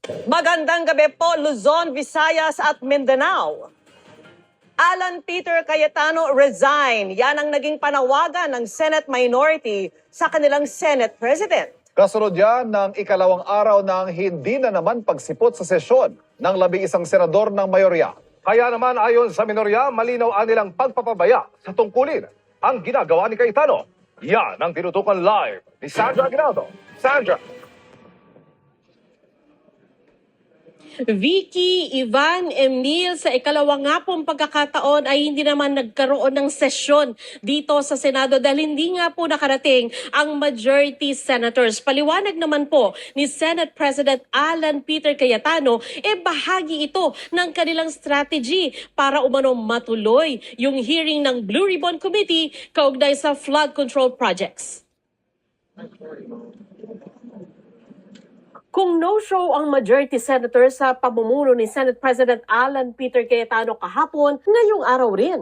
Magandang gabi po, Luzon, Visayas at Mindanao. Alan Peter Cayetano resign. Yan ang naging panawagan ng Senate minority sa kanilang Senate President. Kasunod yan ng ikalawang araw ng hindi na naman pagsipot sa sesyon ng 11 senador ng mayorya. Kaya naman ayon sa minorya, malinaw ang nilang pagpapabaya sa tungkulin ang ginagawa ni Cayetano. Yan ang tinutukan live ni Sandra Aguinaldo. Sandra. Vicky, Ivan, Emil, sa ikalawa nga pong pagkakataon ay hindi naman nagkaroon ng sesyon dito sa Senado dahil hindi nga po nakarating ang majority senators. Paliwanag naman po ni Senate President Alan Peter Cayetano, bahagi ito ng kanilang strategy para umano matuloy yung hearing ng Blue Ribbon Committee kaugnay sa flood control projects. Kung no-show ang majority senator sa pamumuno ni Senate President Alan Peter Cayetano kahapon, ngayong araw rin.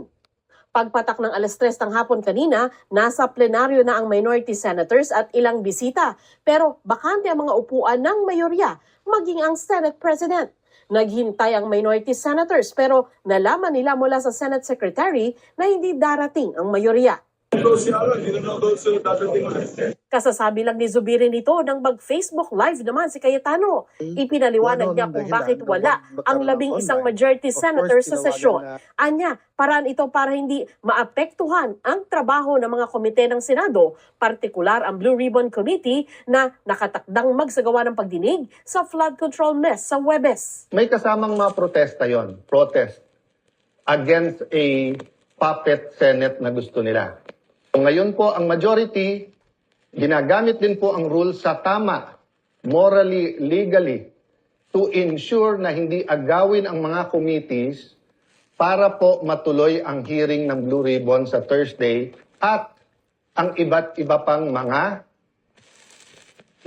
Pagpatak ng alas 3 ng hapon kanina, nasa plenaryo na ang minority senators at ilang bisita. Pero bakante ang mga upuan ng mayorya, maging ang Senate President. Naghintay ang minority senators pero nalaman nila mula sa Senate Secretary na hindi darating ang mayorya. Kasasabi lang ni Zubiri nito nang mag-Facebook Live naman si Cayetano. Ipinaliwanag niya kung bakit wala ang 11 majority senators sa sesyon. Anya, paraan ito para hindi maapektuhan ang trabaho ng mga komite ng Senado, partikular ang Blue Ribbon Committee na nakatakdang magsagawa ng pagdinig sa flood control mess sa Huwebes. May kasamang mga protesta yon, protest against a puppet Senate na gusto nila. So ngayon po, ang majority, ginagamit din po ang rules sa tama, morally, legally, to ensure na hindi agawin ang mga committees para po matuloy ang hearing ng Blue Ribbon sa Thursday at ang iba't iba pang mga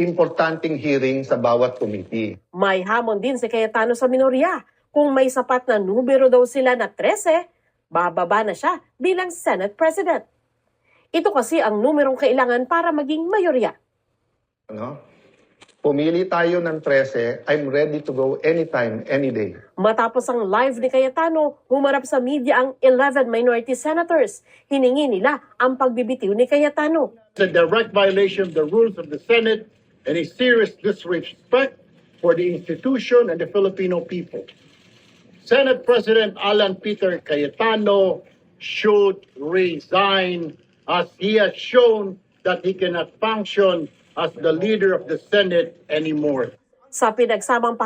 importanteng hearing sa bawat committee. May hamon din si Cayetano sa minorya. Kung may sapat na numero daw sila na 13, bababa na siya bilang Senate President. Ito kasi ang numerong kailangan para maging mayorya. Pumili tayo ng 13, I'm ready to go anytime, any day. Matapos ang live ni Cayetano, humarap sa media ang 11 minority senators. Hiningi nila ang pagbibitiw ni Cayetano. A direct violation of the rules of the Senate and a serious disrespect for the institution and the Filipino people. Senate President Alan Peter Cayetano should resign as he has shown that he cannot function as the leader of the Senate anymore. Sa pinagsamang